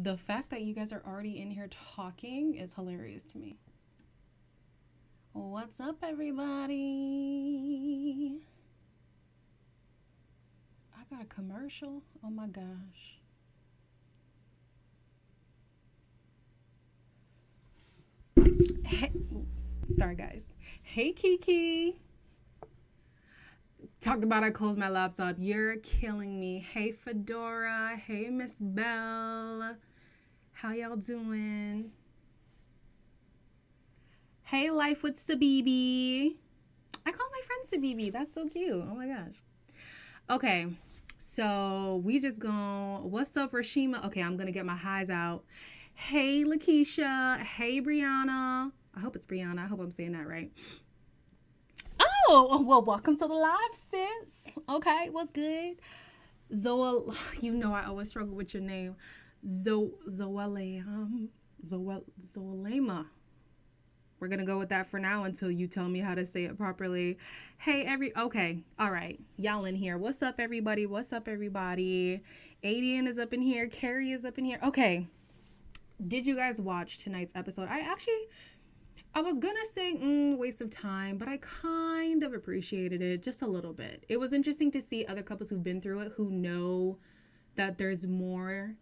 The fact that you guys are already in here talking is hilarious to me. What's up, everybody? I got a commercial. Oh my gosh. Hey, sorry, guys. Hey, Kiki. Talk about I closed my laptop. You're killing me. Hey, Fedora. Hey, Miss Belle. How y'all doing? Hey, Life with Sabibi. I call my friend Sabibi. That's so cute. Oh my gosh. Okay, so we just gonna. What's up, Rashima? Okay, I'm gonna get my highs out. Hey, Lakeisha. Hey, Brianna. I hope it's Brianna. I hope I'm saying that right. Oh, well, welcome to the live, sis. Okay, what's good? Zoa, you know I always struggle with your name. Zoalema. We're going to go with that for now until you tell me how to say it properly. Hey, okay. All right. Y'all in here. What's up, everybody? What's up, everybody? Adian is up in here. Carrie is up in here. Okay. Did you guys watch tonight's episode? I was going to say waste of time, but I kind of appreciated it just a little bit. It was interesting to see other couples who've been through it who know that there's more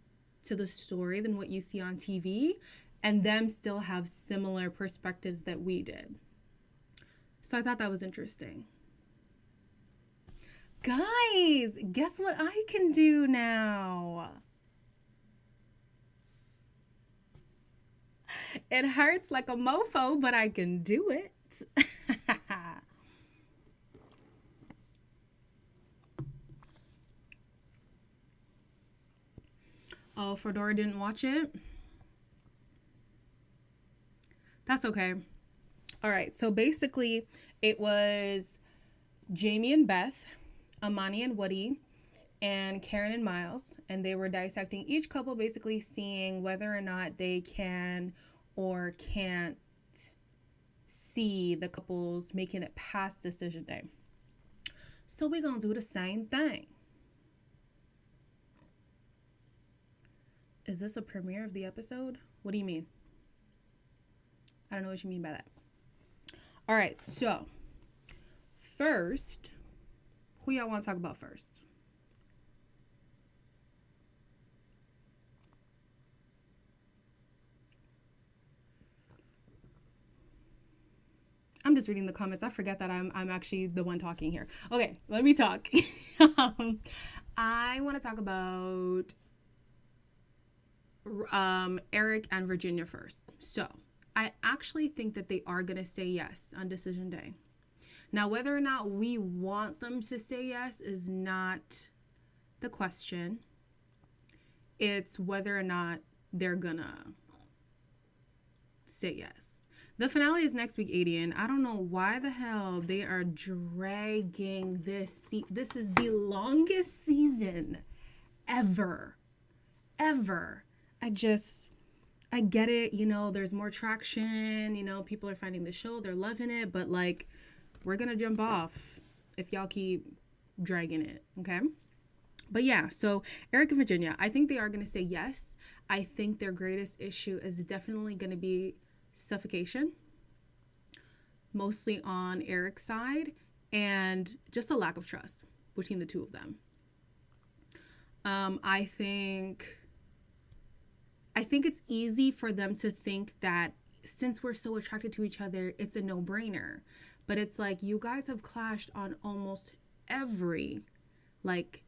to the story than what you see on TV, and them still have similar perspectives that we did. So I thought that was interesting. Guys, guess what I can do now? It hurts like a mofo, but I can do it. Oh, Fedora didn't watch it? That's okay. All right, so basically it was Jamie and Beth, Amani and Woody, and Karen and Miles, and they were dissecting each couple, basically seeing whether or not they can or can't see the couples making it past decision day. So we're gonna do the same thing. Is this a premiere of the episode? What do you mean? I don't know what you mean by that. All right, so first, who y'all want to talk about first? I'm just reading the comments. I forget that I'm actually the one talking here. Okay, let me talk. I want to talk about Eric and Virginia first. So I actually think that they are going to say yes on decision day. Now, whether or not we want them to say yes is not the question. It's whether or not they're going to say yes. The finale is next week, Adian. I don't know why the hell they are dragging this. This is the longest season ever. I get it. You know, there's more traction. You know, people are finding the show. They're loving it. But, like, we're going to jump off if y'all keep dragging it. Okay? But, yeah. So, Eric and Virginia, I think they are going to say yes. I think their greatest issue is definitely going to be suffocation, mostly on Eric's side, and just a lack of trust between the two of them. I think it's easy for them to think that since we're so attracted to each other, it's a no-brainer. But it's like, you guys have clashed on almost every, like,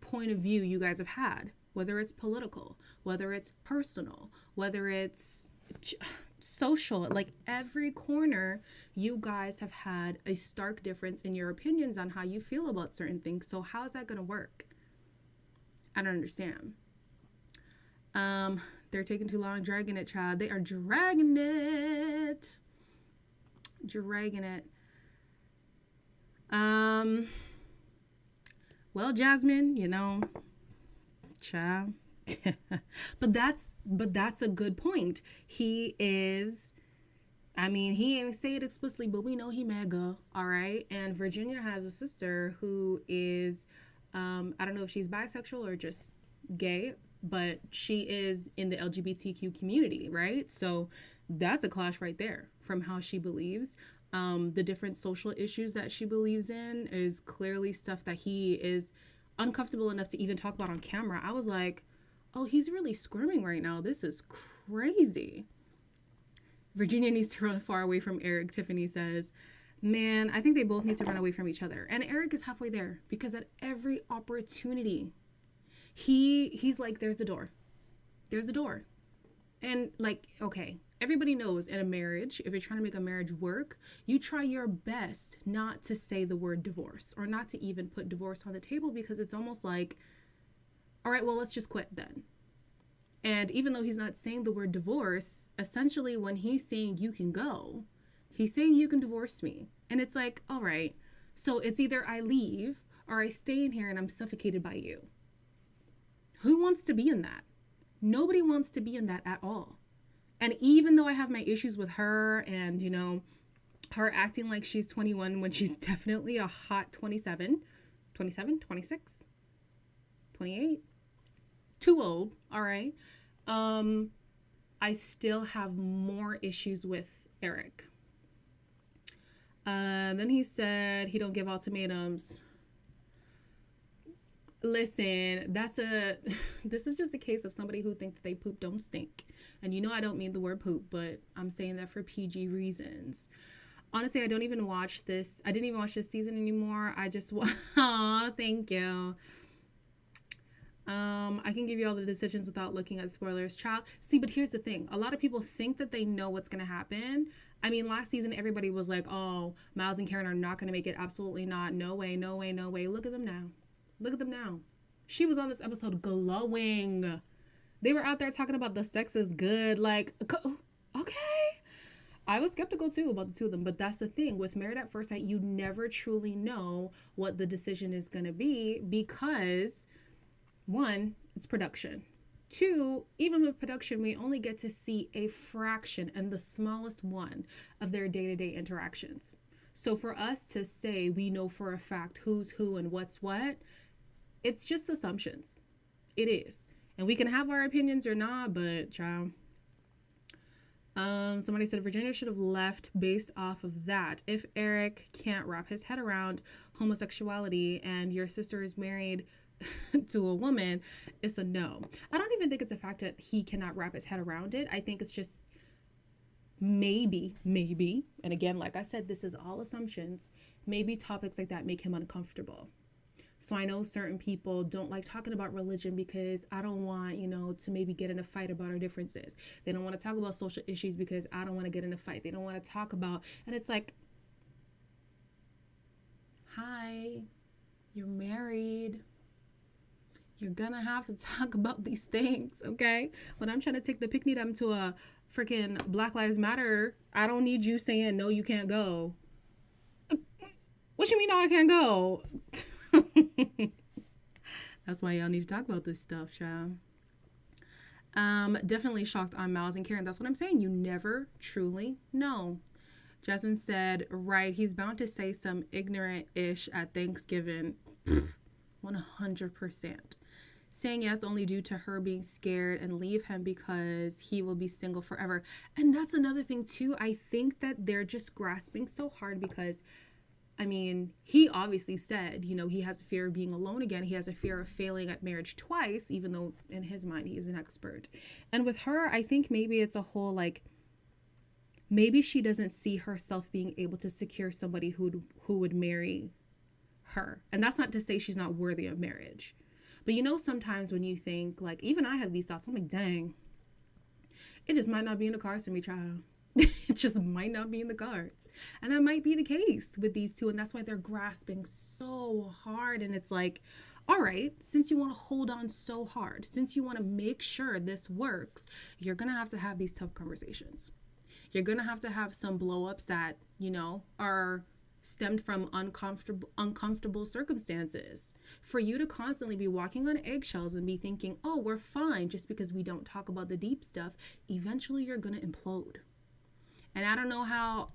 point of view you guys have had, whether it's political, whether it's personal, whether it's social, like every corner, you guys have had a stark difference in your opinions on how you feel about certain things. So how is that going to work? I don't understand. They're taking too long dragging it, child. They are dragging it. Well, Jasmine, you know, child. but that's a good point. He is, I mean, he didn't say it explicitly, but we know he mega, all right? And Virginia has a sister who is, I don't know if she's bisexual or just gay. but she is in the LGBTQ community, right? So that's a clash right there from how she believes. The different social issues that she believes in is clearly stuff that he is uncomfortable enough to even talk about on camera. I was like, oh, he's really squirming right now. This is crazy. Virginia needs to run far away from Eric, Tiffany says. Man, I think they both need to run away from each other. And Eric is halfway there because at every opportunity, he's like, there's the door. There's the door. And like, okay, everybody knows in a marriage, if you're trying to make a marriage work, you try your best not to say the word divorce or not to even put divorce on the table, because it's almost like, all right, well, let's just quit then. And even though he's not saying the word divorce, essentially when he's saying you can go, he's saying you can divorce me. And it's like, all right, so it's either I leave or I stay in here and I'm suffocated by you. Who wants to be in that? Nobody wants to be in that at all. And even though I have my issues with her and, you know, her acting like she's 21 when she's definitely a hot 27, 26, 28, too old, all right. I still have more issues with Eric. Then he said he don't give ultimatums. Listen, this is just a case of somebody who thinks that they poop don't stink. And you know I don't mean the word poop, but I'm saying that for PG reasons. Honestly, I didn't even watch this season anymore. I just thank you. I can give you all the decisions without looking at spoilers, child. See, but here's the thing. A lot of people think that they know what's going to happen. I mean, last season, everybody was like, oh, Miles and Karen are not going to make it. Absolutely not. No way, no way, no way. Look at them now. Look at them now. She was on this episode glowing. They were out there talking about the sex is good. Like, okay. I was skeptical too about the two of them, but that's the thing. With Married at First Sight, you never truly know what the decision is going to be because, one, it's production. Two, even with production, we only get to see a fraction and the smallest one of their day-to-day interactions. So for us to say we know for a fact who's who and what's what, it's just assumptions. It is. And we can have our opinions or not, but child. Somebody said Virginia should have left based off of that. If Eric can't wrap his head around homosexuality and your sister is married to a woman, it's a no. I don't even think it's a fact that he cannot wrap his head around it. I think it's just maybe, and again, like I said, this is all assumptions, maybe topics like that make him uncomfortable. So I know certain people don't like talking about religion because I don't want, to maybe get in a fight about our differences. They don't want to talk about social issues because I don't want to get in a fight. They don't want to talk about, and it's like, hi, you're married. You're gonna have to talk about these things, okay? When I'm trying to take the picnic up to a freaking Black Lives Matter, I don't need you saying, no, you can't go. What you mean, no, I can't go? That's why y'all need to talk about this stuff, child. Definitely shocked on Miles and Karen. That's what I'm saying. You never truly know. Jasmine said, right, he's bound to say some ignorant-ish at Thanksgiving. 100%. Saying yes only due to her being scared and leave him because he will be single forever. And that's another thing too. I think that they're just grasping so hard because, I mean, he obviously said, he has a fear of being alone again. He has a fear of failing at marriage twice, even though in his mind he's an expert. And with her, I think maybe it's a whole maybe she doesn't see herself being able to secure somebody who would marry her. And that's not to say she's not worthy of marriage. But sometimes when you think, even I have these thoughts, I'm like, dang, it just might not be in the cards for me, child. It just might not be in the cards. And that might be the case with these two. And that's why they're grasping so hard. And it's like, all right, since you want to hold on so hard, since you want to make sure this works, you're going to have these tough conversations. You're going to have some blow-ups that, are stemmed from uncomfortable circumstances. For you to constantly be walking on eggshells and be thinking, oh, we're fine just because we don't talk about the deep stuff, eventually you're going to implode. And I don't know how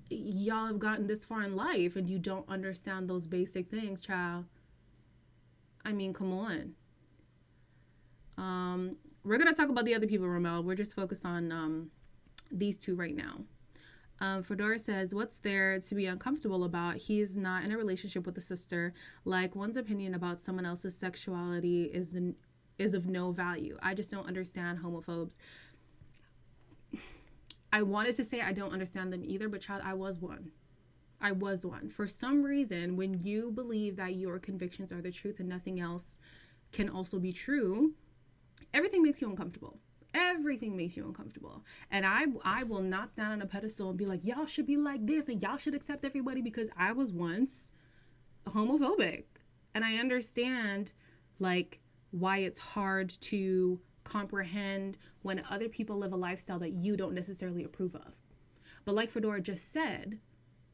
y'all have gotten this far in life and you don't understand those basic things, child. I mean, come on. We're gonna talk about the other people, Ramel. We're just focused on these two right now. Fedora says, what's there to be uncomfortable about? He is not in a relationship with a sister. Like, one's opinion about someone else's sexuality is of no value. I just don't understand homophobes. I wanted to say I don't understand them either, but child, I was one. For some reason, when you believe that your convictions are the truth and nothing else can also be true, everything makes you uncomfortable. Everything makes you uncomfortable. And I will not stand on a pedestal and be like, y'all should be like this and y'all should accept everybody, because I was once homophobic. And I understand like why it's hard to comprehend when other people live a lifestyle that you don't necessarily approve of. But like Fedora just said,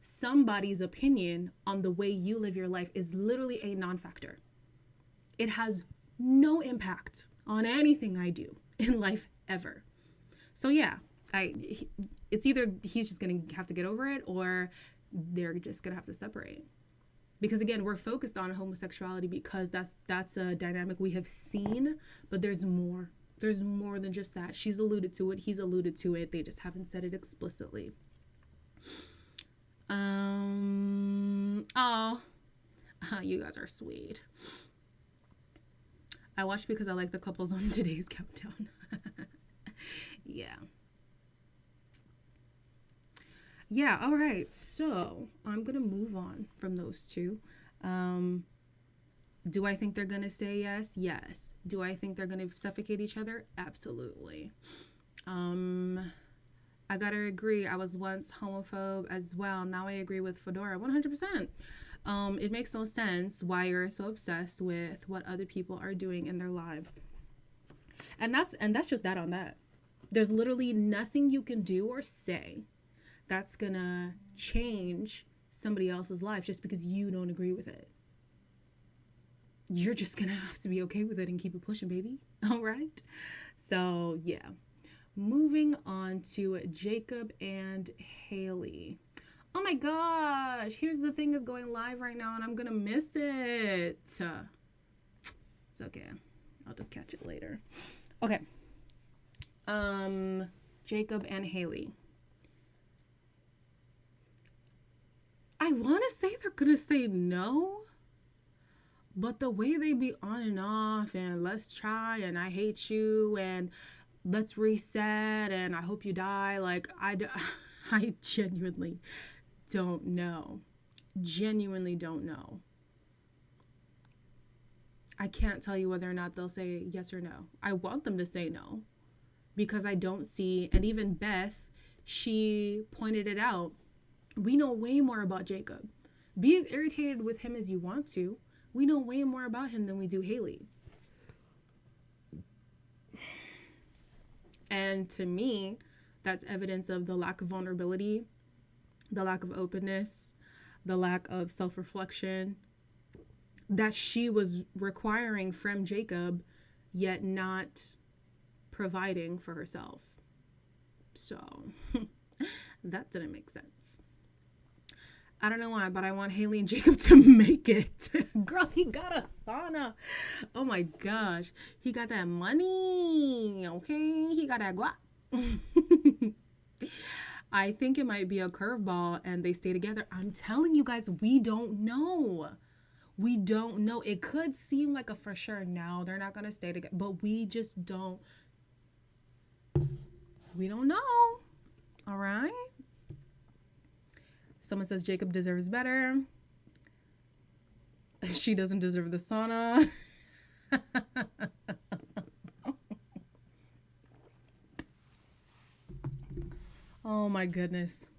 somebody's opinion on the way you live your life is literally a non-factor. It has no impact on anything I do in life ever. So yeah, it's either he's just gonna have to get over it or they're just gonna have to separate. Because again, we're focused on homosexuality because that's a dynamic we have seen, but there's more. There's more than just that. She's alluded to it, he's alluded to it, they just haven't said it explicitly. You guys are sweet. I watched because I like the couples on today's countdown. Yeah, all right. So I'm going to move on from those two. Do I think they're going to say yes? Yes. Do I think they're going to suffocate each other? Absolutely. I got to agree. I was once homophobe as well. Now I agree with Fedora 100%. It makes no sense why you're so obsessed with what other people are doing in their lives. And that's just that on that. There's literally nothing you can do or say that's gonna change somebody else's life just because you don't agree with it. You're just gonna have to be okay with it and keep it pushing, baby. All right? So, yeah. Moving on to Jacob and Haley. Oh my gosh, Here's the Thing is going live right now and I'm gonna miss it. It's okay. I'll just catch it later. Okay. Jacob and Haley. I want to say they're gonna say no, but the way they be on and off and let's try and I hate you and let's reset and I hope you die, like I genuinely don't know. Genuinely don't know. I can't tell you whether or not they'll say yes or no. I want them to say no because I don't see, and even Beth, she pointed it out. We know way more about Jacob. Be as irritated with him as you want to. We know way more about him than we do Haley. And to me, that's evidence of the lack of vulnerability, the lack of openness, the lack of self-reflection that she was requiring from Jacob, yet not providing for herself. So that didn't make sense. I don't know why, but I want Haley and Jacob to make it. Girl, he got a sauna. Oh my gosh. He got that money. Okay. He got that guap. I think it might be a curveball and they stay together. I'm telling you guys, we don't know. We don't know. It could seem like a for sure no, they're not going to stay together, but we just don't. We don't know. All right. Someone says Jacob deserves better. She doesn't deserve the sauna. Oh my goodness.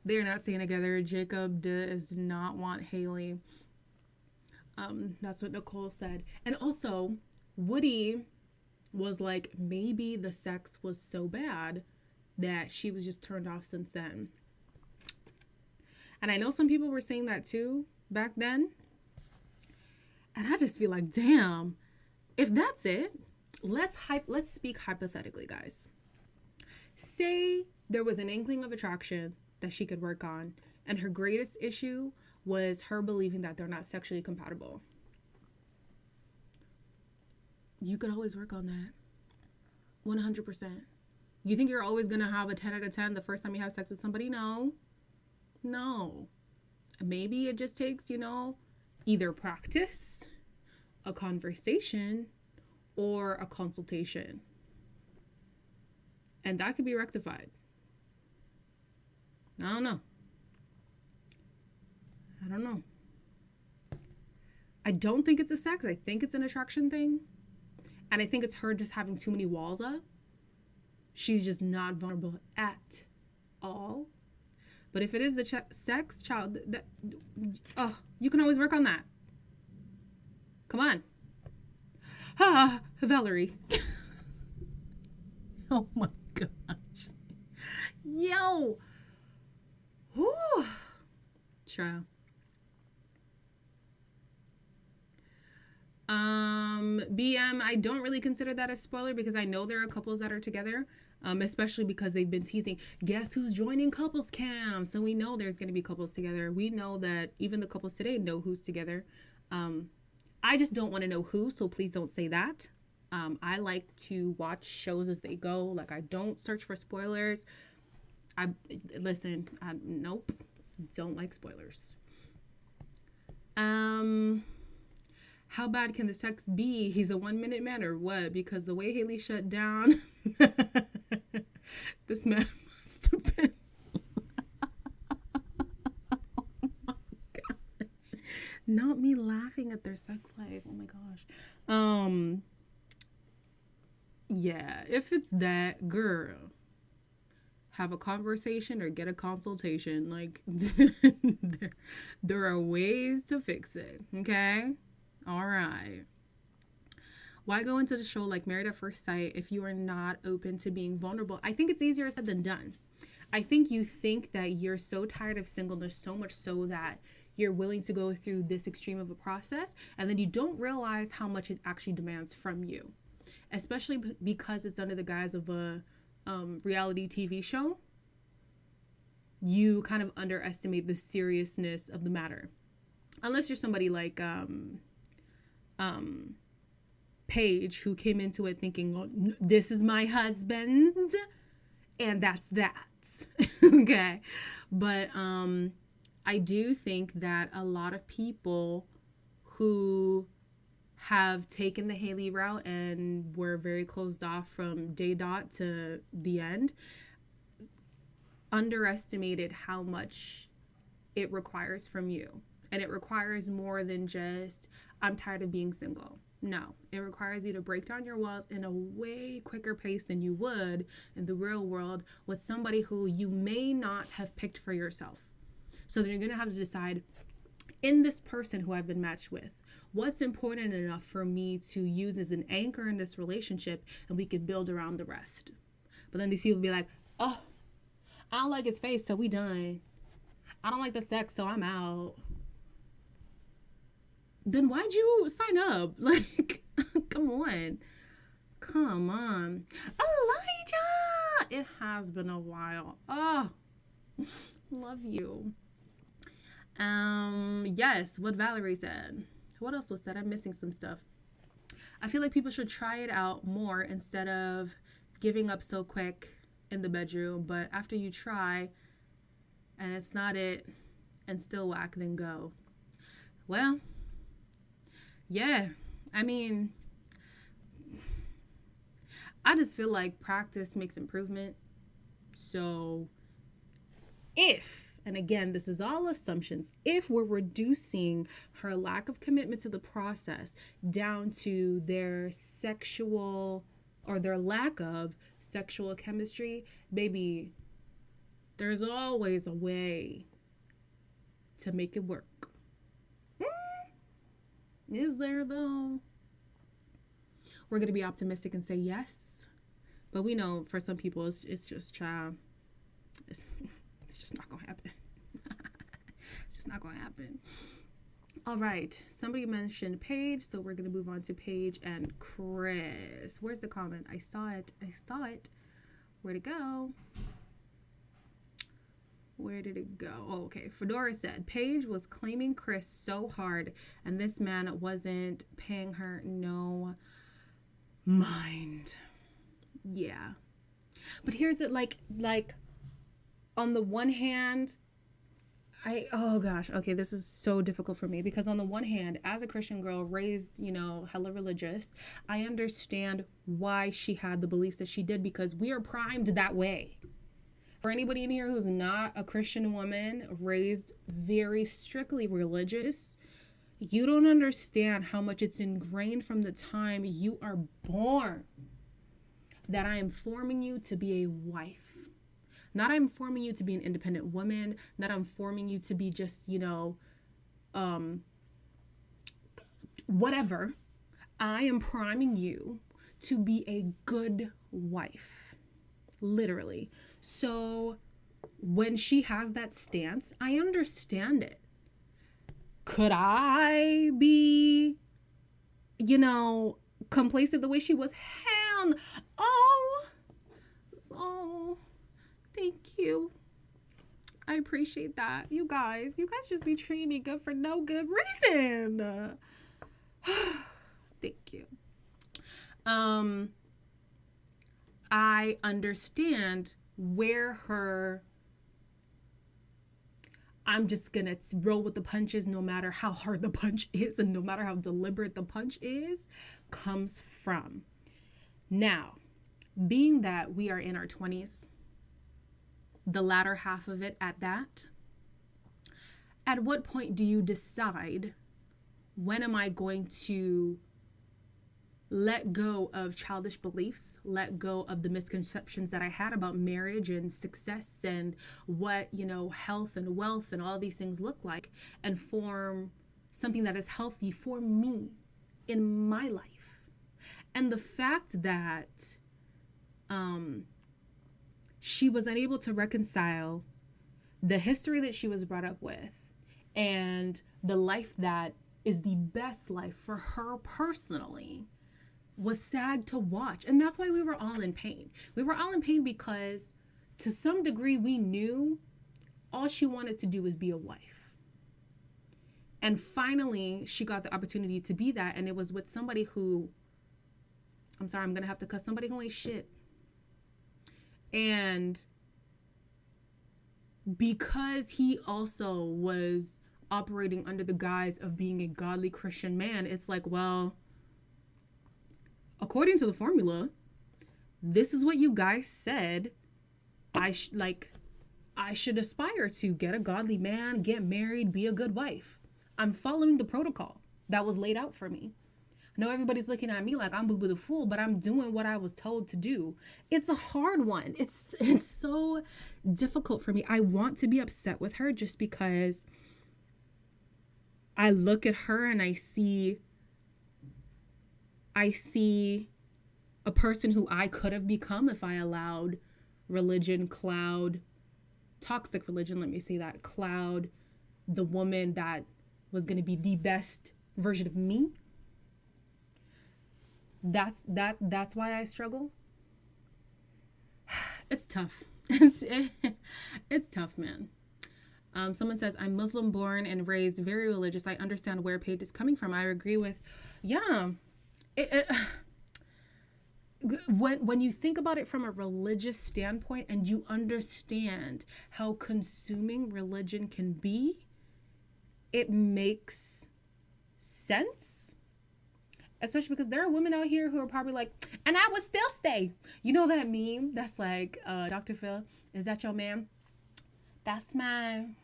They're not staying together. Jacob does not want Haley. That's what Nicole said. And also, Woody was like, maybe the sex was so bad that she was just turned off since then. And I know some people were saying that too back then. And I just feel like, damn, if that's it, let's speak hypothetically, guys. Say there was an inkling of attraction that she could work on, and her greatest issue was her believing that they're not sexually compatible. You could always work on that. 100%. You think you're always going to have a 10 out of 10 the first time you have sex with somebody? No. No. Maybe it just takes, either practice, a conversation, or a consultation. And that could be rectified. I don't know. I don't think it's a sex. I think it's an attraction thing. And I think it's her just having too many walls up. She's just not vulnerable at all. But if it is the sex, child, you can always work on that. Come on. Valerie. Oh my gosh. Yo. Whew. Child. BM, I don't really consider that a spoiler because I know there are couples that are together, especially because they've been teasing, guess who's joining couples cam? So we know there's going to be couples together. We know that even the couples today know who's together. I just don't want to know who, so please don't say that. I like to watch shows as they go. Like, I don't search for spoilers. Nope. Don't like spoilers. How bad can the sex be? He's a 1 minute man or what? Because the way Haley shut down, this man must have been. Oh my gosh. Not me laughing at their sex life. Oh my gosh. Yeah, if it's that, girl, have a conversation or get a consultation. Like, there are ways to fix it, okay? All right. Why go into the show like Married at First Sight if you are not open to being vulnerable? I think it's easier said than done. I think you think that you're so tired of singleness, so much so that you're willing to go through this extreme of a process, and then you don't realize how much it actually demands from you, especially because it's under the guise of a reality TV show. You kind of underestimate the seriousness of the matter, unless you're somebody like Paige, who came into it thinking, oh, this is my husband and that's that. Okay. But I do think that a lot of people who have taken the Haley route and were very closed off from day dot to the end underestimated how much it requires from you. And it requires more than just, I'm tired of being single. No, it requires you to break down your walls in a way quicker pace than you would in the real world with somebody who you may not have picked for yourself. So then you're going to have to decide, in this person who I've been matched with, what's important enough for me to use as an anchor in this relationship, and we can build around the rest. But then these people be like, oh, I don't like his face, so we done. I don't like the sex, so I'm out. Then why'd you sign up? Like, come on. Elijah! It has been a while. Oh, love you. Yes, what Valerie said. What else was said? I'm missing some stuff. I feel like people should try it out more instead of giving up so quick in the bedroom. But after you try and it's not it and still whack, then go. Well, yeah, I mean, I just feel like practice makes improvement. So if, and again, this is all assumptions, if we're reducing her lack of commitment to the process down to their sexual or their lack of sexual chemistry, baby, there's always a way to make it work. Is there, though? We're going to be optimistic and say yes. But we know for some people, it's just, child, it's just not going to happen. It's just not going to happen. All right. Somebody mentioned Paige, so we're going to move on to Paige and Chris. Where's the comment? I saw it. Where'd it go? Where did it go? Oh, okay. Fedora said, Paige was claiming Chris so hard, and this man wasn't paying her no mind. Yeah. But here's it, like on the one hand, oh gosh, okay, this is so difficult for me, because on the one hand, as a Christian girl raised, hella religious, I understand why she had the beliefs that she did, because we are primed that way. For anybody in here who's not a Christian woman raised very strictly religious, you don't understand how much it's ingrained from the time you are born that I am forming you to be a wife. Not I'm forming you to be an independent woman. Not I'm forming you to be just, whatever. I am priming you to be a good wife. Literally. So when she has that stance, I understand it. Could I be, complacent the way she was? Hell, so thank you. I appreciate that. You guys just be treating me good for no good reason. Thank you. I understand where I'm just gonna roll with the punches no matter how hard the punch is and no matter how deliberate the punch is, comes from. Now, being that we are in our 20s, the latter half of it at that, at what point do you decide, when am I going to let go of childish beliefs, let go of the misconceptions that I had about marriage and success and what, health and wealth and all these things look like, and form something that is healthy for me in my life? And the fact that she was unable to reconcile the history that she was brought up with and the life that is the best life for her personally was sad to watch. And that's why we were all in pain. We were all in pain because to some degree we knew all she wanted to do was be a wife. And finally she got the opportunity to be that, and it was with somebody who, I'm sorry, I'm gonna have to cuss, somebody who ain't shit. And because he also was operating under the guise of being a godly Christian man, it's like, well, according to the formula, this is what you guys said I should aspire to: get a godly man, get married, be a good wife. I'm following the protocol that was laid out for me. I know everybody's looking at me like I'm Boo Boo the Fool, but I'm doing what I was told to do. It's a hard one. It's so difficult for me. I want to be upset with her just because I look at her and I see a person who I could have become if I allowed religion cloud, toxic religion, let me say that, cloud the woman that was going to be the best version of me. That's why I struggle. It's tough. It's tough, man. Someone says, I'm Muslim born and raised, very religious. I understand where Paige is coming from. I agree with, yeah. When you think about it from a religious standpoint and you understand how consuming religion can be, it makes sense. Especially because there are women out here who are probably like, and I would still stay. You know that meme that's like, Dr. Phil, is that your man? That's mine.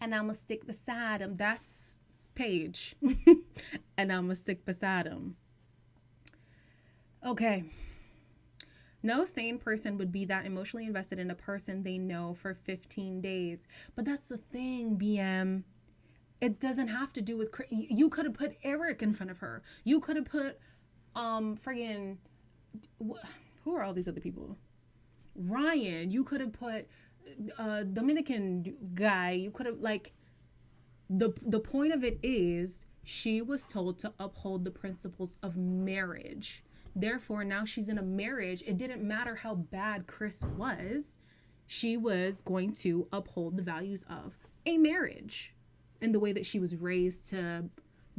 And I'm going to stick beside him. That's Paige. And I'm going to stick beside him. Okay. No sane person would be that emotionally invested in a person they know for 15 days. But that's the thing, BM. It doesn't have to do with... You could have put Eric in front of her. You could have put, friggin... Who are all these other people? Ryan. You could have put Dominican guy. You could have, like... The point of it is, she was told to uphold the principles of marriage. Therefore, now she's in a marriage. It didn't matter how bad Chris was. She was going to uphold the values of a marriage in the way that she was raised to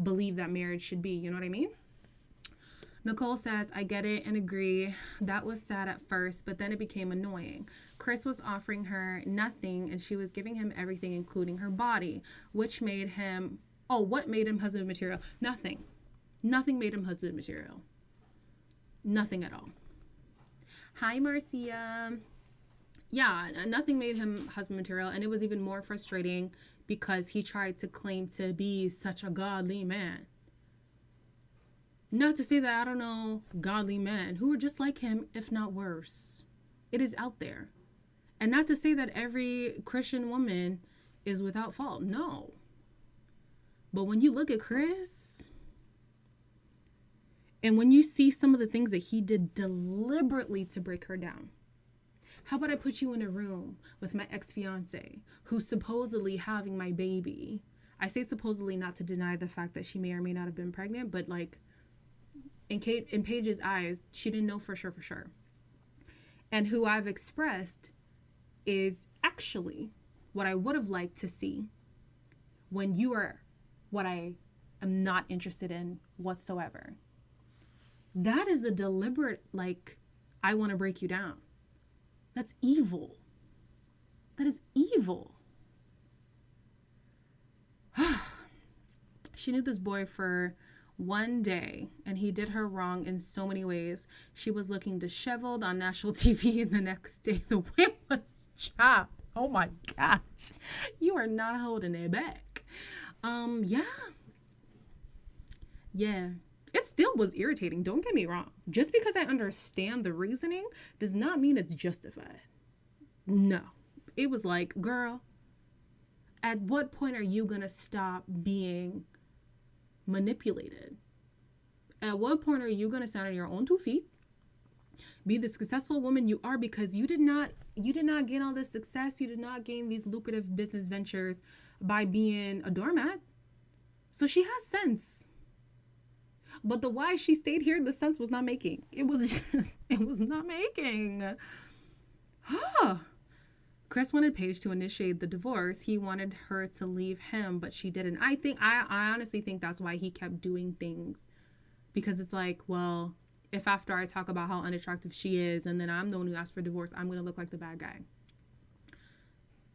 believe that marriage should be. You know what I mean? Nicole says, I get it and agree. That was sad at first, but then it became annoying. Chris was offering her nothing and she was giving him everything, including her body, which made him, what made him husband material? Nothing. Nothing made him husband material. Nothing at all. Hi, Marcia. Yeah, nothing made him husband material, and it was even more frustrating because he tried to claim to be such a godly man. Not to say that I don't know godly men who are just like him, if not worse. It is out there. And not to say that every Christian woman is without fault. No. But when you look at Chris, and when you see some of the things that he did deliberately to break her down. How about I put you in a room with my ex-fiance who's supposedly having my baby? I say supposedly not to deny the fact that she may or may not have been pregnant, but like in Paige's eyes, she didn't know for sure. And who I've expressed is actually what I would have liked to see when you are what I am not interested in whatsoever. That is a deliberate, like, I want to break you down. That's evil. That is evil. She knew this boy for one day, and he did her wrong in so many ways. She was looking disheveled on national TV, and the next day the wig was chopped. Oh my gosh. You are not holding it back. Yeah. It still was irritating. Don't get me wrong. Just because I understand the reasoning does not mean it's justified. No. It was like, girl, at what point are you going to stop being manipulated? At what point are you going to stand on your own 2 feet? Be the successful woman you are, because you did not gain all this success. You did not gain these lucrative business ventures by being a doormat. So she has sense. But the why she stayed here, the sense was not making. It was not making. Chris wanted Paige to initiate the divorce. He wanted her to leave him, but she didn't. I honestly think that's why he kept doing things. Because it's like, well, if after I talk about how unattractive she is and then I'm the one who asked for divorce, I'm going to look like the bad guy.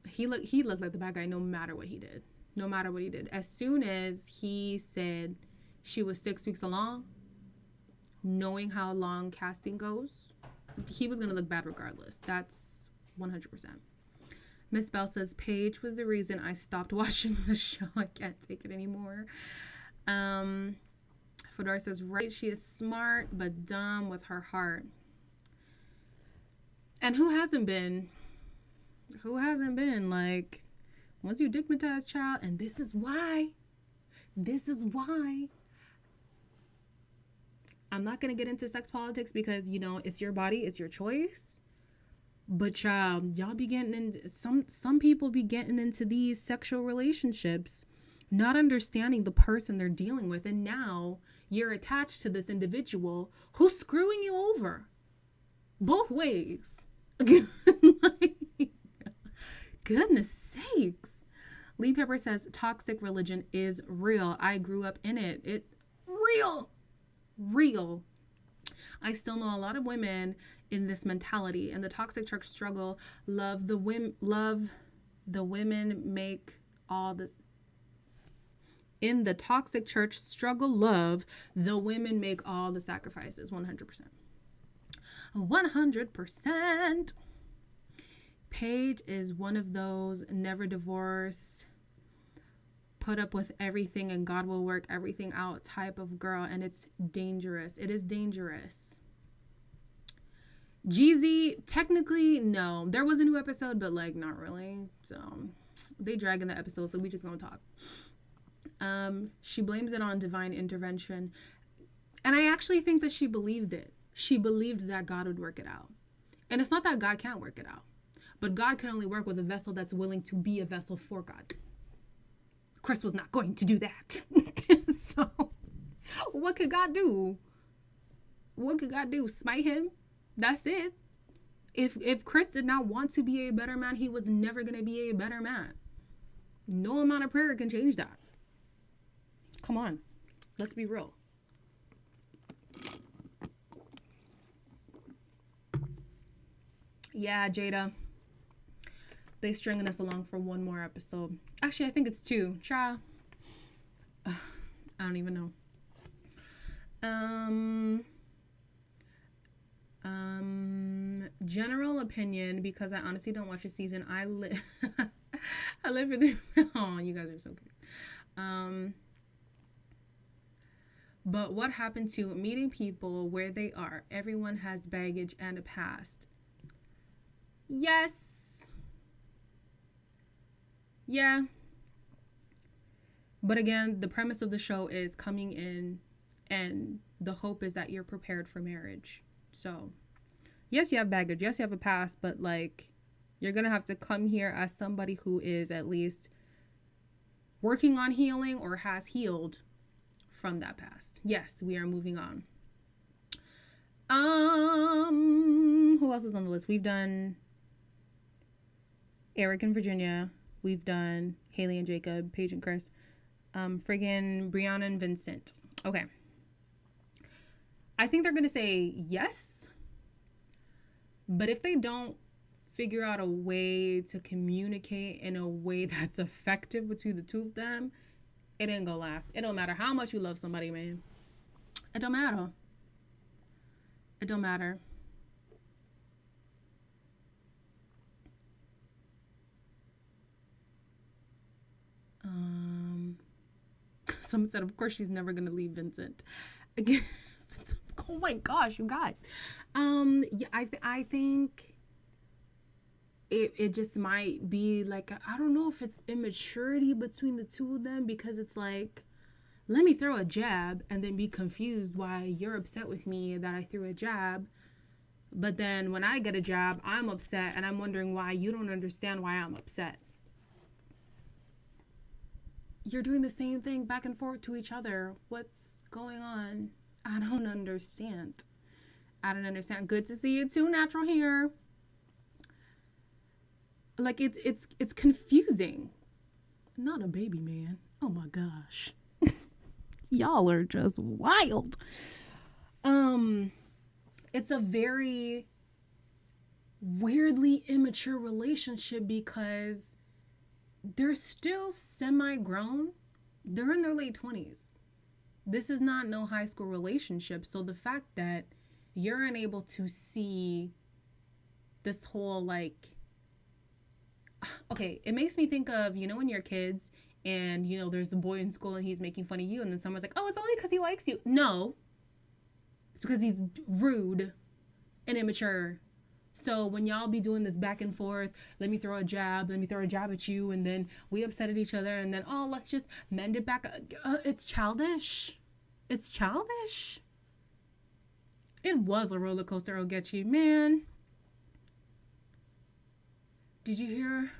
He looked like the bad guy no matter what he did. No matter what he did. As soon as he said she was 6 weeks along, knowing how long casting goes, he was going to look bad regardless. That's 100%. Miss Bell says, Paige was the reason I stopped watching the show. I can't take it anymore. Fedora says, right, she is smart but dumb with her heart. And who hasn't been? Who hasn't been? Like, once you digmatize child, and this is why. I'm not going to get into sex politics because, you know, it's your body, it's your choice. But child, y'all be getting into, some people be getting into these sexual relationships, not understanding the person they're dealing with. And now you're attached to this individual who's screwing you over. Both ways. Like, goodness sakes. Lee Pepper says, toxic religion is real. I grew up in it. Real. I still know a lot of women in this mentality, and the toxic church struggle. Love the women make all this. In the toxic church struggle, love the women make all the sacrifices. 100%. 100%. Paige is one of those never divorce, put up with everything and God will work everything out type of girl, and it's dangerous. It is dangerous. Jeezy, technically, no. There was a new episode, but like not really. So they drag in the episode, so we just gonna talk. She blames it on divine intervention. And I actually think that she believed it. She believed that God would work it out. And it's not that God can't work it out, but God can only work with a vessel that's willing to be a vessel for God. Chris was not going to do that. So what could God do? What could God do? Smite him? That's it. If Chris did not want to be a better man, he was never going to be a better man. No amount of prayer can change that. Come on. Let's be real. Yeah, Jada. They stringing us along for one more episode. Actually, I think it's 2. Try. I don't even know. General opinion, because I honestly don't watch the season. I live for the. Oh, you guys are so cute. But what happened to meeting people where they are? Everyone has baggage and a past. Yes. Yeah. But again, the premise of the show is coming in, and the hope is that you're prepared for marriage. So, yes, you have baggage. Yes, you have a past, but like, you're going to have to come here as somebody who is at least working on healing or has healed from that past. Yes, we are moving on. Who else is on the list? We've done Eric and Virginia. We've done Haley and Jacob, Paige and Chris. Friggin' Brianna and Vincent. Okay. I think they're gonna say yes. But if they don't figure out a way to communicate in a way that's effective between the two of them, it ain't gonna last. It don't matter how much you love somebody, man. It don't matter. It don't matter. Someone said, of course, she's never gonna leave Vincent. Again, oh my gosh, you guys. Yeah, I think it just might be like, I don't know if it's immaturity between the two of them, because it's like, let me throw a jab and then be confused why you're upset with me that I threw a jab. But then when I get a jab, I'm upset, and I'm wondering why you don't understand why I'm upset. You're doing the same thing back and forth to each other. What's going on? I don't understand. Good to see you too, natural hair. Like, it's confusing. Not a baby man. Oh my gosh. Y'all are just wild. It's a very weirdly immature relationship because they're still semi-grown. They're in their late 20s. This is not no high school relationship. So the fact that you're unable to see this whole, like, okay, it makes me think of, you know, when you're kids and, you know, there's a boy in school and he's making fun of you, and then someone's like, oh, it's only because he likes you. No, it's because he's rude and immature. So when y'all be doing this back and forth, let me throw a jab at you, and then we upset at each other, and then, oh, let's just mend it back. It's childish. It's childish. It was a roller coaster, Ogechi, man. Did you hear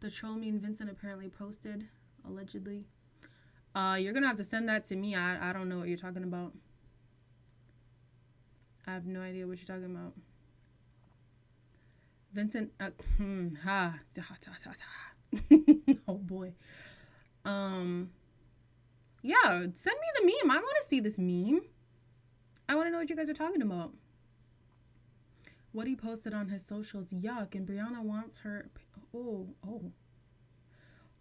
the troll me and Vincent apparently posted, allegedly? You're gonna have to send that to me. I don't know what you're talking about. I have no idea what you're talking about. Vincent, oh boy. Yeah, send me the meme. I want to see this meme. I want to know what you guys are talking about. What he posted on his socials, yuck, and Brianna wants her. Oh,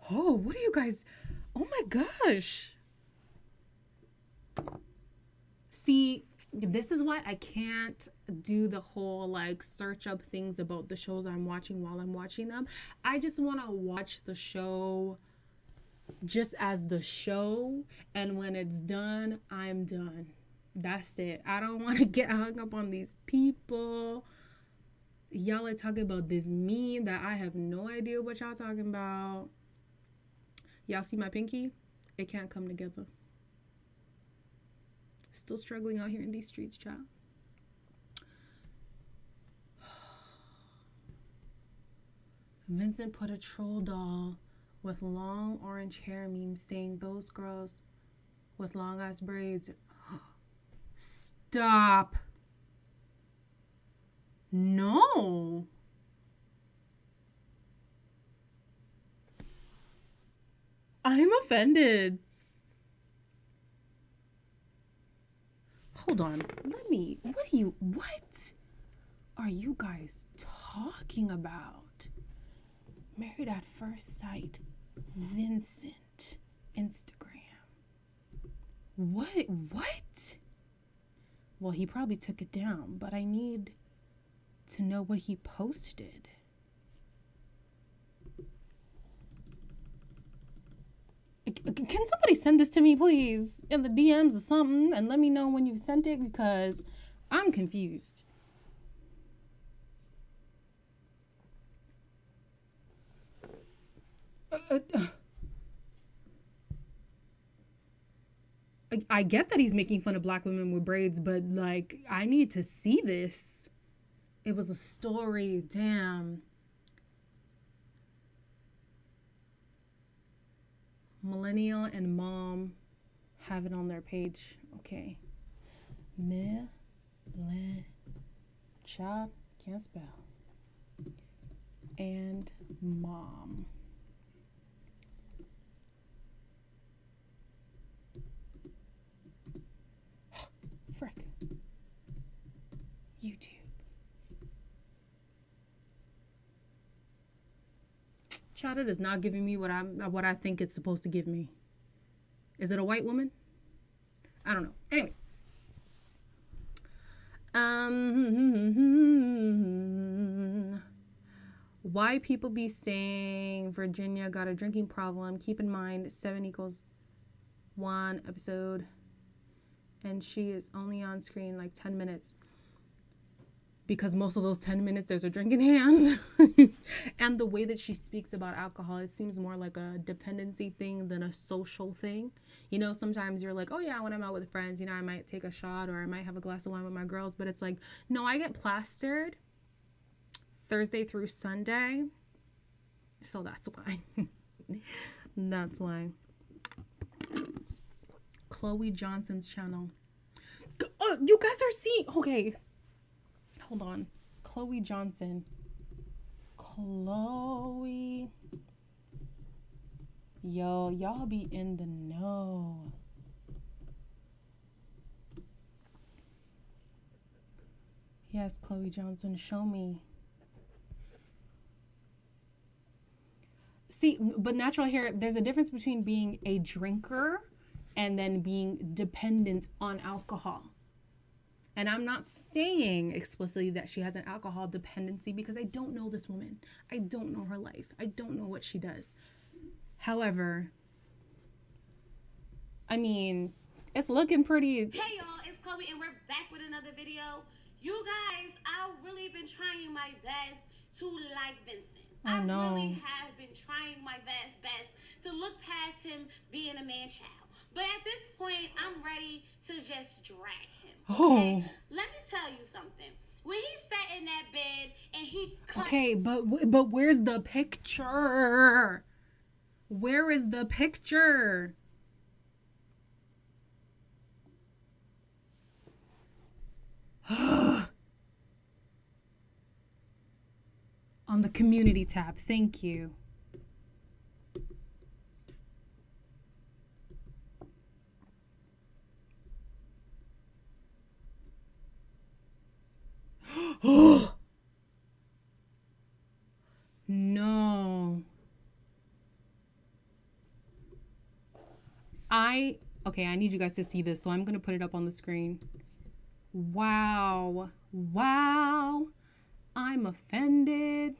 what are you guys? Oh my gosh. See, this is why I can't do the whole, like, search up things about the shows I'm watching while I'm watching them. I just want to watch the show just as the show, and when it's done, I'm done. That's it. I don't want to get hung up on these people. Y'all are talking about this meme that I have no idea what y'all talking about. Y'all see my pinky? It can't come together. Still struggling out here in these streets, child. Vincent put a troll doll with long orange hair meme saying those girls with long ass braids. Stop. No. I'm offended. Hold on. What? are you guys talking about? Married at First Sight, Vincent, Instagram. What? Well, he probably took it down, but I need to know what he posted. Can somebody send this to me, please, in the DMs or something, and let me know when you sent it, because I'm confused. I get that he's making fun of black women with braids, but like, I need to see this. It was a story, damn. Millennial and mom have it on their page. Okay. Child, can't spell. And mom. Frick. YouTube. Child, it is not giving me what I think it's supposed to give me. Is it a white woman? I don't know. Anyways. Why people be saying Virginia got a drinking problem? Keep in mind 7 equals 1 episode, and she is only on screen like 10 minutes. Because most of those 10 minutes, there's a drink in hand. And the way that she speaks about alcohol, it seems more like a dependency thing than a social thing. You know, sometimes you're like, oh yeah, when I'm out with friends, you know, I might take a shot or I might have a glass of wine with my girls. But it's like, no, I get plastered Thursday through Sunday. So that's why. That's why. Chloe Johnson's channel. Oh, you guys are seeing. Okay. Hold on. Chloe Johnson. Chloe. Yo, y'all be in the know. Yes, Chloe Johnson, show me. See, but natural hair, there's a difference between being a drinker and then being dependent on alcohol. And I'm not saying explicitly that she has an alcohol dependency because I don't know this woman. I don't know her life. I don't know what she does. However, I mean, it's looking pretty. Hey y'all, it's Chloe and we're back with another video. You guys, I've really been trying my best to like Vincent. I really have been trying my best to look past him being a man-child. But at this point, I'm ready to just drag him. Okay? Oh. Let me tell you something. When he sat in that bed and he cut... Okay, but where's the picture? Where is the picture? On the community tab. Thank you. No. Okay, I need you guys to see this, so I'm going to put it up on the screen. Wow. Wow. I'm offended.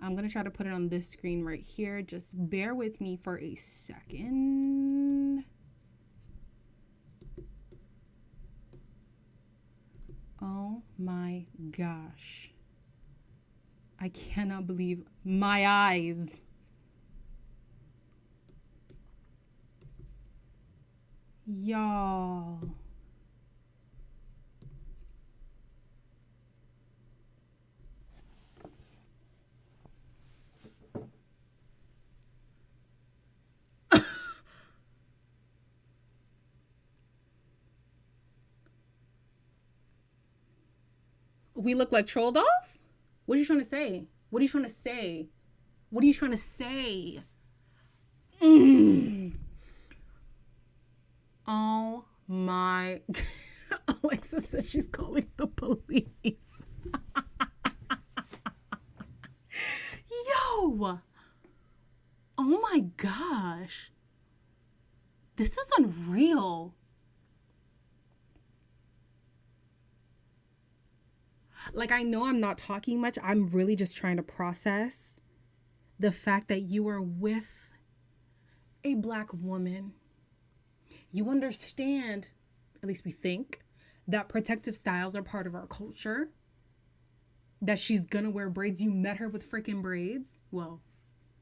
I'm going to try to put it on this screen right here. Just bear with me for a second. Oh my gosh. I cannot believe my eyes. Y'all. We look like troll dolls? What are you trying to say? What are you trying to say? What are you trying to say? Oh my. Alexa says she's calling the police. Yo! Oh my gosh. This is unreal. Like, I know I'm not talking much. I'm really just trying to process the fact that you are with a Black woman. You understand, at least we think, that protective styles are part of our culture. That she's gonna wear braids. You met her with freaking braids. Well,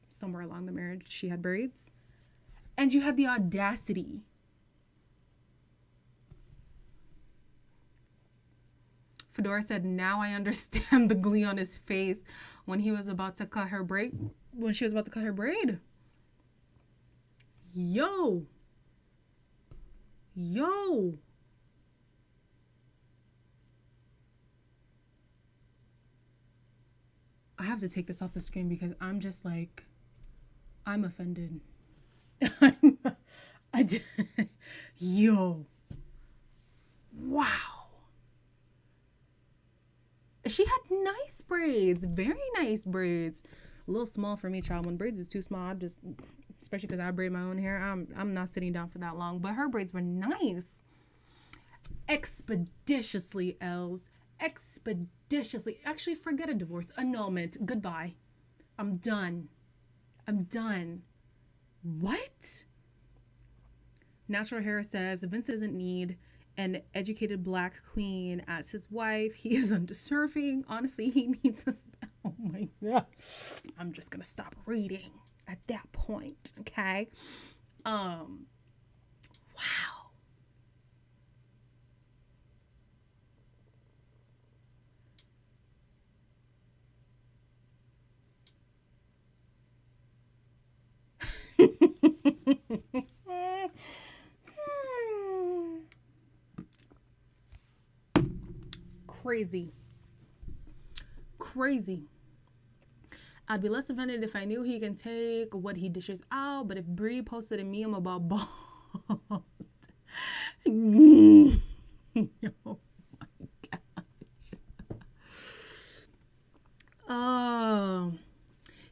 somewhere along the marriage, she had braids. And you had the audacity Fedora said, now I understand the glee on his face when he was about to cut her braid. When she was about to cut her braid. Yo. I have to take this off the screen because I'm just like, I'm offended. Yo. Wow. She had nice braids, very nice braids. A little small for me, child. When braids is too small, I just, especially because I braid my own hair, I'm not sitting down for that long. But her braids were nice. Expeditiously, Els. Expeditiously. Actually, forget a divorce. Annulment. Goodbye. I'm done. What? Natural Hair says, Vince doesn't need an educated Black queen as his wife. He is undeserving. Honestly, he needs a spell. Oh my God. I'm just going to stop reading at that point. Okay. Wow. Crazy. I'd be less offended if I knew he can take what he dishes out, but if Brie posted a meme about bald. Oh my gosh. Oh.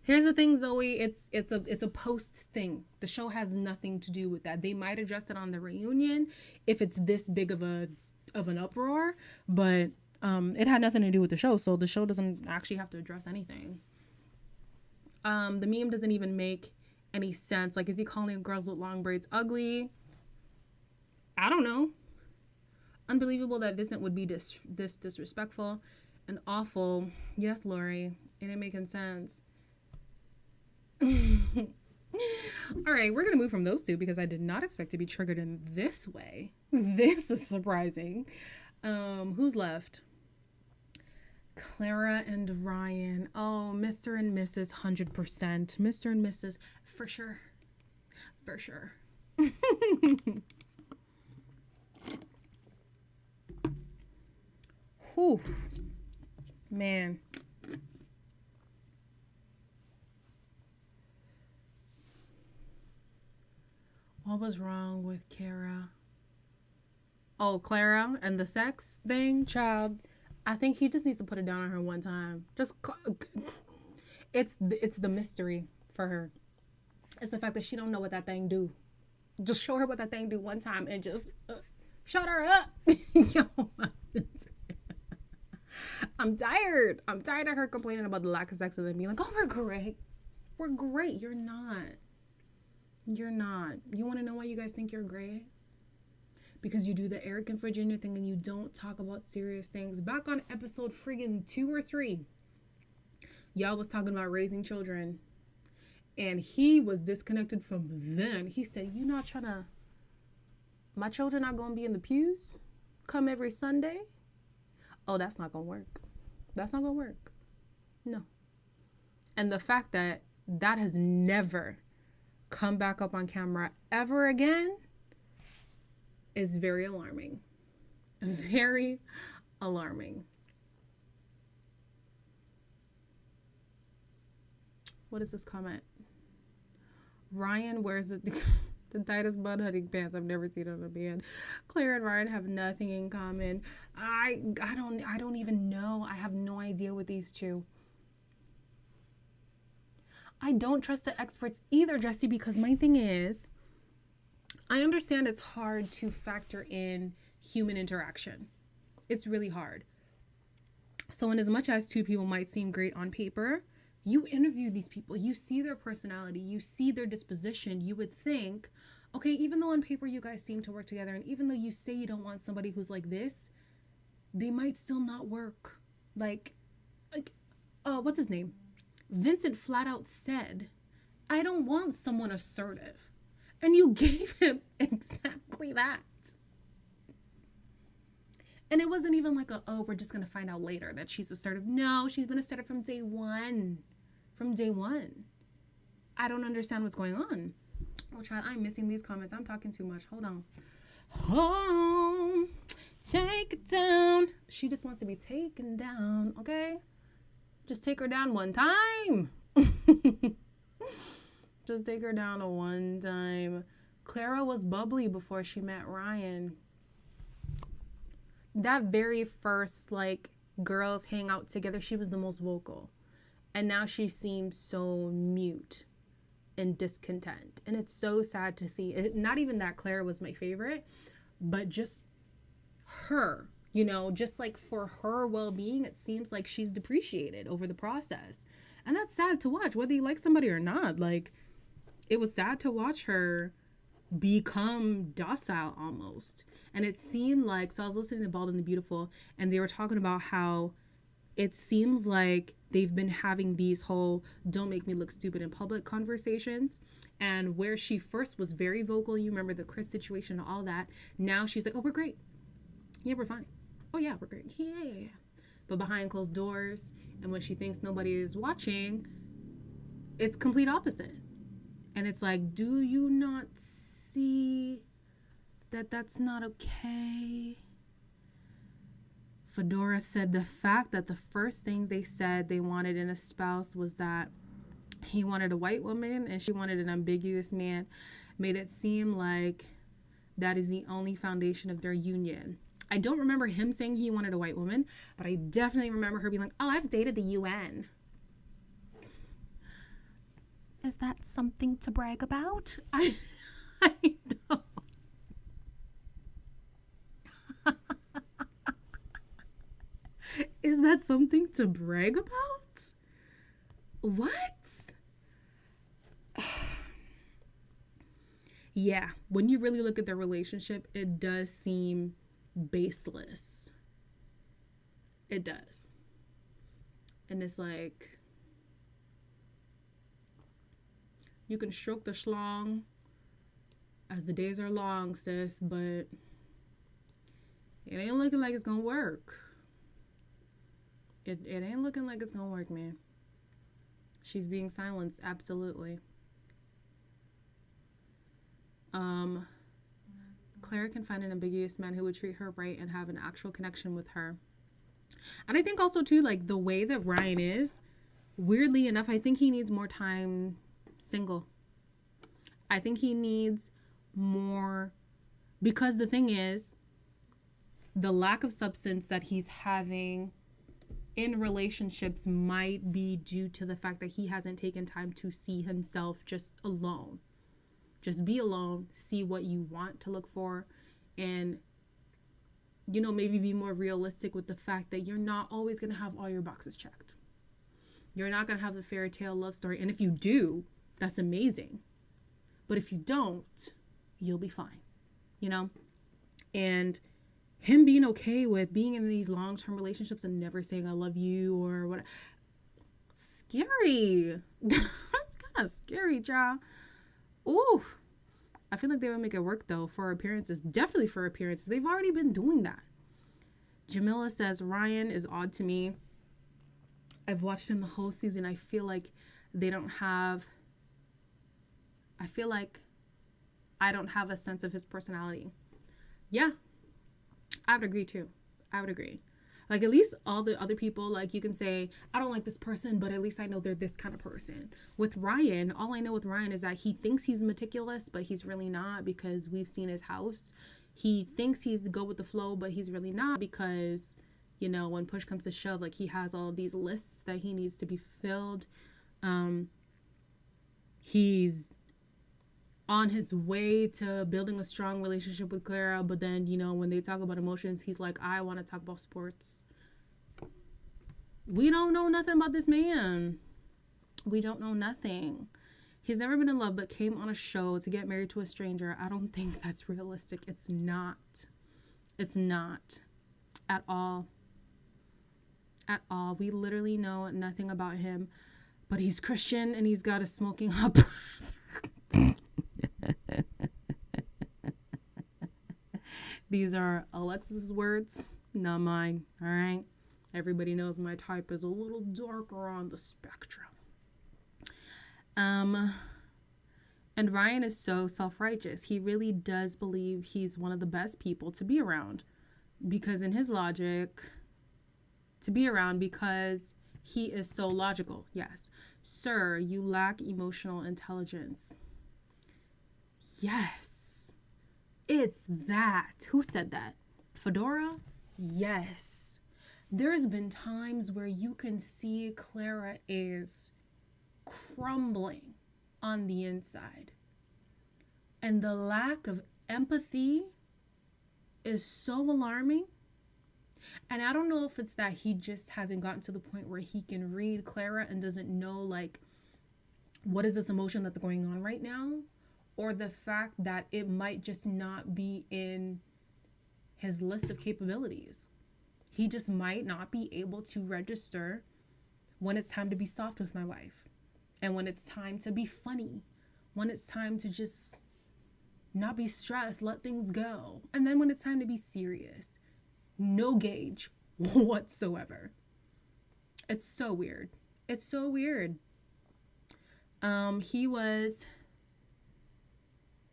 Here's the thing, Zoe. It's a post thing. The show has nothing to do with that. They might address it on the reunion if it's this big of an uproar, but it had nothing to do with the show, so the show doesn't actually have to address anything. The meme doesn't even make any sense. Like, is he calling girls with long braids ugly? I don't know. Unbelievable that Vincent would be this disrespectful and awful. Yes, Lori, it ain't making sense. All right, we're gonna move from those two because I did not expect to be triggered in this way. This is surprising. Who's left? Clara and Ryan. Oh, Mr. and Mrs. 100%. Mr. and Mrs. for sure. Whew. Man. What was wrong with Kara? Oh, Clara and the sex thing, child. I think he just needs to put it down on her one time. It's the mystery for her. It's the fact that she don't know what that thing do. Just show her what that thing do one time and just shut her up. Yo, I'm tired. I'm tired of her complaining about the lack of sex and then being like, oh, we're great. We're great. You're not. You want to know why you guys think you're great? Because you do the Eric and Virginia thing and you don't talk about serious things. Back on episode friggin' 2 or 3, y'all was talking about raising children. And he was disconnected from them. He said, you not trying to... My children not going to be in the pews? Come every Sunday? Oh, that's not going to work. That's not going to work. No. And the fact that that has never come back up on camera ever again is very alarming. Very alarming. What is this comment? Ryan wears the The tightest bun hunting pants I've never seen on a man. Claire and Ryan have nothing in common. I don't even know. I have no idea with these two. I don't trust the experts either, Jesse, because my thing is, I understand it's hard to factor in human interaction. It's really hard. So in as much as two people might seem great on paper, you interview these people, you see their personality, you see their disposition, you would think, okay, even though on paper you guys seem to work together, and even though you say you don't want somebody who's like this, they might still not work. What's his name? Vincent flat out said, I don't want someone assertive. And you gave him exactly that. And it wasn't even like we're just going to find out later that she's assertive. No, she's been assertive from day one. From day one. I don't understand what's going on. Oh, child, I'm missing these comments. I'm talking too much. Hold on. Hold on. Take it down. She just wants to be taken down, okay? Just take her down one time. Just take her down a one time. Clara was bubbly before she met Ryan. That very first, girls hang out together, she was the most vocal. And now she seems so mute and discontent. And it's so sad to see. Not even that Clara was my favorite, but just her, just for her well-being, it seems like she's depreciated over the process. And that's sad to watch, whether you like somebody or not. It was sad to watch her become docile almost. And it seemed like, so I was listening to Bald and the Beautiful, and they were talking about how it seems like they've been having these whole don't make me look stupid in public conversations. And where she first was very vocal, you remember the Chris situation and all that. Now she's like, oh, we're great. Yeah, we're fine. Oh, yeah, we're great. Yeah. But behind closed doors, and when she thinks nobody is watching, it's complete opposite. And it's like, do you not see that that's not okay? Fedora said the fact that the first things they said they wanted in a spouse was that he wanted a white woman and she wanted an ambiguous man made it seem like that is the only foundation of their union. I don't remember him saying he wanted a white woman, but I definitely remember her being like, oh, I've dated the UN. Is that something to brag about? I know. Is that something to brag about? What? Yeah, when you really look at their relationship, it does seem baseless. It does. And it's like, you can stroke the schlong as the days are long, sis, but it ain't looking like it's gonna work. It ain't looking like it's gonna work, man. She's being silenced, absolutely. Clara can find an ambiguous man who would treat her right and have an actual connection with her. And I think also, too, the way that Ryan is, weirdly enough, I think he needs more time single. I think he needs more, because the thing is, the lack of substance that he's having in relationships might be due to the fact that he hasn't taken time to see himself just alone. Just be alone, see what you want to look for, and, maybe be more realistic with the fact that you're not always going to have all your boxes checked. You're not going to have the fairy tale love story. And if you do, that's amazing. But if you don't, you'll be fine, And him being okay with being in these long-term relationships and never saying I love you or what. Scary. That's kind of scary, child. Ooh. I feel like they would make it work, though, for appearances. Definitely for appearances. They've already been doing that. Jamila says, Ryan is odd to me. I've watched him the whole season. I feel like I don't have a sense of his personality. Yeah. I would agree, too. I would agree. Like, at least all the other people, like, you can say, I don't like this person, but at least I know they're this kind of person. With Ryan, all I know with Ryan is that he thinks he's meticulous, but he's really not, because we've seen his house. He thinks he's go with the flow, but he's really not, because, you know, when push comes to shove, like, he has all of these lists that he needs to be fulfilled. He's on his way to building a strong relationship with Clara, but then, you know, when they talk about emotions, he's like, I want to talk about sports. We don't know nothing about this man. We don't know nothing. He's never been in love, but came on a show to get married to a stranger. I don't think that's realistic. It's not. It's not. At all. At all. We literally know nothing about him, but he's Christian and he's got a smoking hot brother. These are Alexis's words, not mine, all right? Everybody knows my type is a little darker on the spectrum. And Ryan is so self-righteous. He really does believe he's one of the best people to be around, because in his logic, to be around because he is so logical. Yes. Sir, you lack emotional intelligence. Yes. It's that. Who said that? Fedora? Yes. There's been times where you can see Clara is crumbling on the inside. And the lack of empathy is so alarming. And I don't know if it's that he just hasn't gotten to the point where he can read Clara and doesn't know, like, what is this emotion that's going on right now? Or the fact that it might just not be in his list of capabilities. He just might not be able to register when it's time to be soft with my wife, and when it's time to be funny, when it's time to just not be stressed, let things go. And then when it's time to be serious, no gauge whatsoever. It's so weird. It's so weird. He was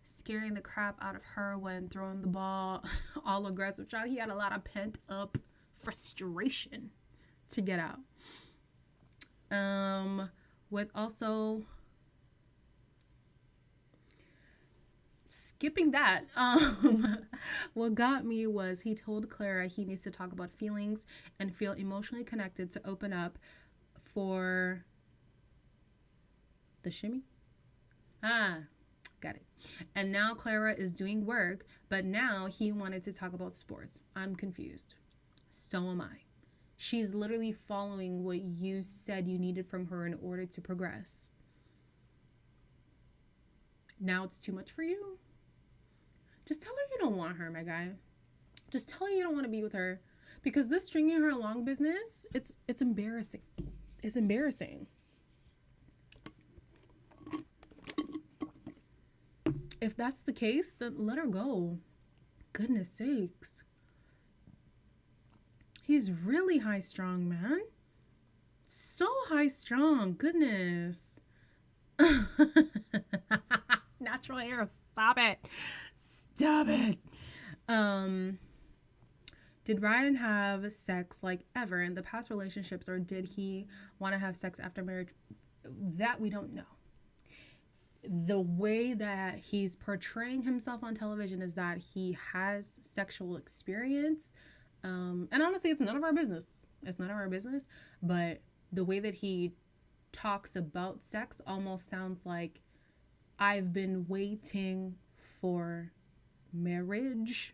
scaring the crap out of her when throwing the ball, all aggressive shot. He had a lot of pent up frustration to get out. With also skipping that, what got me was he told Clara he needs to talk about feelings and feel emotionally connected to open up for the shimmy. Got it. And now Clara is doing work, but now he wanted to talk about sports. I'm confused. So am I. She's literally following what you said you needed from her in order to progress. Now it's too much for you? Just tell her you don't want her, my guy. Just tell her you don't want to be with her. Because this stringing her along business, it's embarrassing. It's embarrassing. If that's the case, then let her go. Goodness sakes. He's really high strung, man. So high strung. Goodness. Natural hair. Stop it. Stop it. Did Ryan have sex like ever in the past relationships, or did he want to have sex after marriage? That we don't know. The way that he's portraying himself on television is that he has sexual experience. And honestly, it's none of our business. It's none of our business. But the way that he talks about sex almost sounds like, I've been waiting for marriage.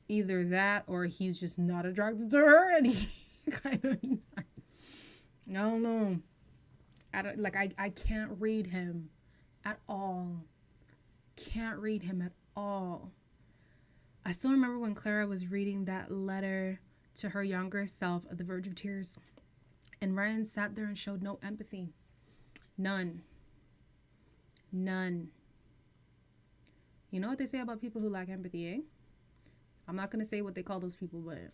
Either that, or he's just not attracted to her and he kind of, I don't know. I can't read him at all. Can't read him at all. I still remember when Clara was reading that letter to her younger self at the verge of tears, and Ryan sat there and showed no empathy. None. You know what they say about people who lack empathy, eh? I'm not going to say what they call those people, but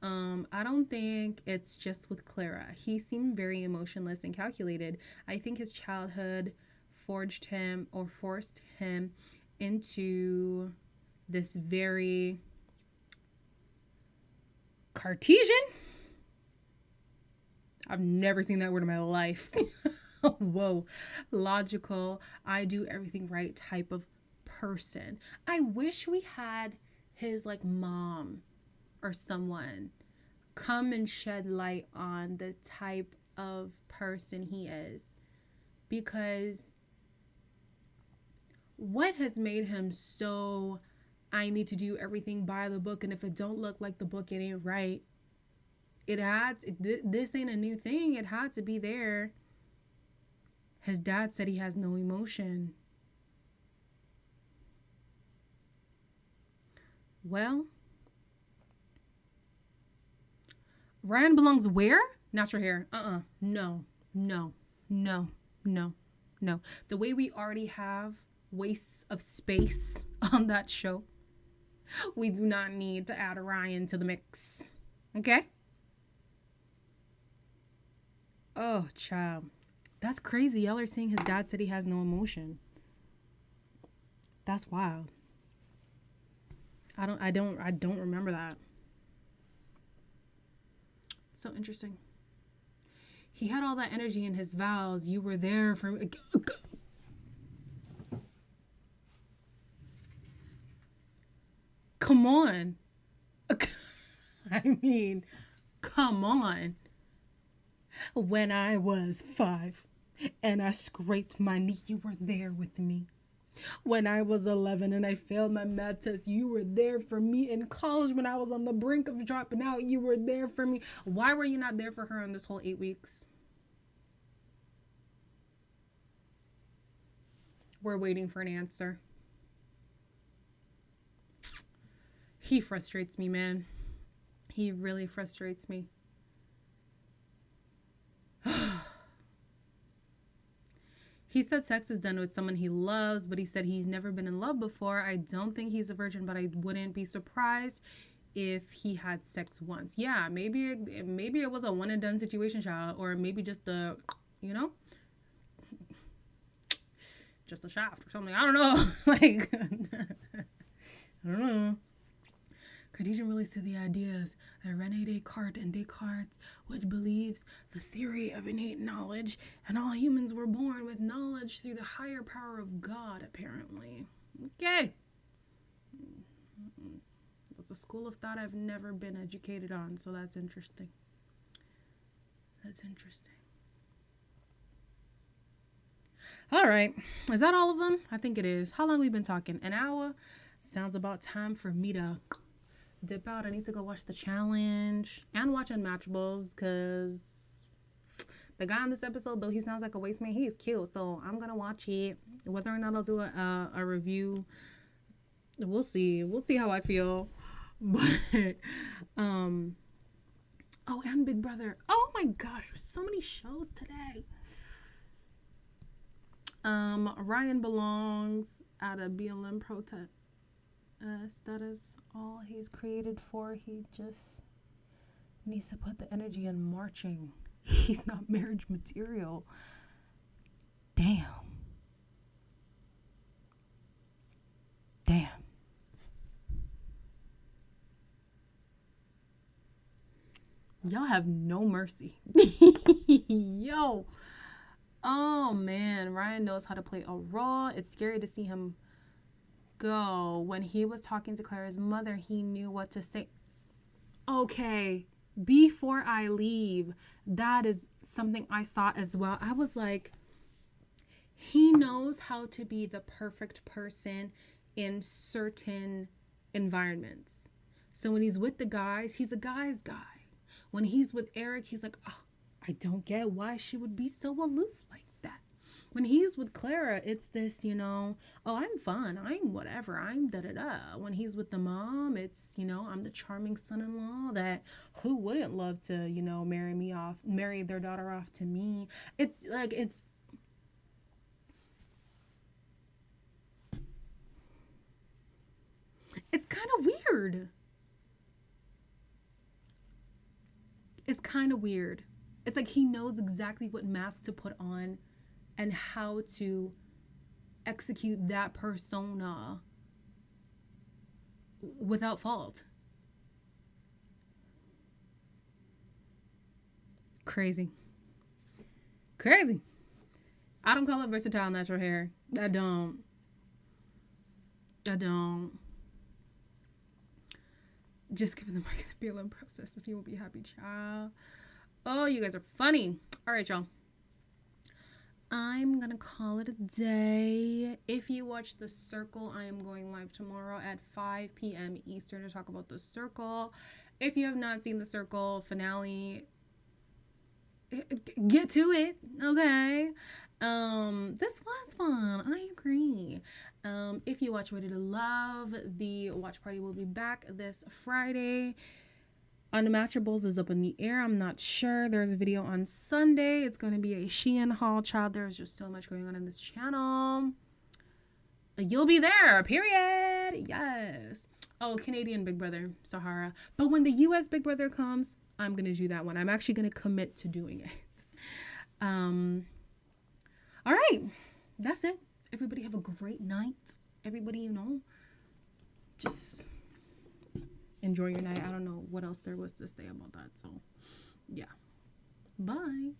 I don't think it's just with Clara. He seemed very emotionless and calculated. I think his childhood forced him into this very Cartesian? I've never seen that word in my life. Whoa. Logical, I do everything right type of person. I wish we had his like mom or someone come and shed light on the type of person he is, because what has made him so I need to do everything by the book, and if it don't look like the book, it ain't right. This ain't a new thing. It had to be there. His dad said he has no emotion. Well, Ryan belongs where? Natural hair. No. The way we already have wastes of space on that show, we do not need to add Ryan to the mix. Okay? Oh, child. That's crazy. Y'all are saying his dad said he has no emotion. That's wild. I don't remember that. So interesting. He had all that energy in his vows. You were there for me. Come on. I mean, come on. When I was 5 and I scraped my knee, you were there with me. When I was 11 and I failed my math test, you were there for me. In college, when I was on the brink of dropping out, you were there for me. Why were you not there for her in this whole 8 weeks? We're waiting for an answer. He frustrates me, man. He really frustrates me. He said sex is done with someone he loves, but he said he's never been in love before. I don't think he's a virgin, but I wouldn't be surprised if he had sex once. Yeah, maybe it was a one and done situation, child, or maybe just the, just a shaft or something. I don't know. Like, I don't know. Cartesian really said the ideas of René Descartes and Descartes, which believes the theory of innate knowledge, and all humans were born with knowledge through the higher power of God, apparently. Okay. That's a school of thought I've never been educated on, so that's interesting. That's interesting. All right. Is that all of them? I think it is. How long have we been talking? An hour? Sounds about time for me to dip out. I need to go watch the challenge and watch Unmatchables, because the guy in this episode, though he sounds like a waste man, he is cute. So I'm gonna watch it. Whether or not I'll do a review, we'll see. We'll see how I feel. But oh, and Big Brother. Oh my gosh, there's so many shows today. Ryan belongs at a BLM protest. That is all he's created for. He just needs to put the energy in marching. He's not marriage material. Damn. Y'all have no mercy. Yo. Oh man, Ryan knows how to play a role. It's scary to see him go. When he was talking to Clara's mother, he knew what to say. Okay, before I leave, that is something I saw as well. I was like, he knows how to be the perfect person in certain environments. So when he's with the guys, he's a guy's guy. When he's with Eric, he's like, oh, I don't get why she would be so aloof like that. When he's with Clara, it's this, oh, I'm fun. I'm whatever. I'm da-da-da. When he's with the mom, it's, I'm the charming son-in-law that who wouldn't love to, marry their daughter off to me. It's like, it's kind of weird. It's kind of weird. It's like he knows exactly what mask to put on and how to execute that persona without fault. Crazy. I don't call it versatile natural hair. I don't. Just give them the BLM process. You will be happy, child. Oh, you guys are funny. All right, y'all. I'm going to call it a day. If you watch The Circle, I am going live tomorrow at 5 p.m. Eastern to talk about The Circle. If you have not seen The Circle finale, get to it, okay? This was fun. I agree. If you watch Ready to Love, the watch party will be back this Friday. Unmatchables is up in the air. I'm not sure. There's a video on Sunday. It's going to be a Shein haul. Child, there's just so much going on in this channel. You'll be there, period. Yes. Oh, Canadian Big Brother, Sahara. But when the US Big Brother comes, I'm going to do that one. I'm actually going to commit to doing it. All right. That's it. Everybody have a great night. Everybody, just enjoy your night. I don't know what else there was to say about that. So, yeah. Bye.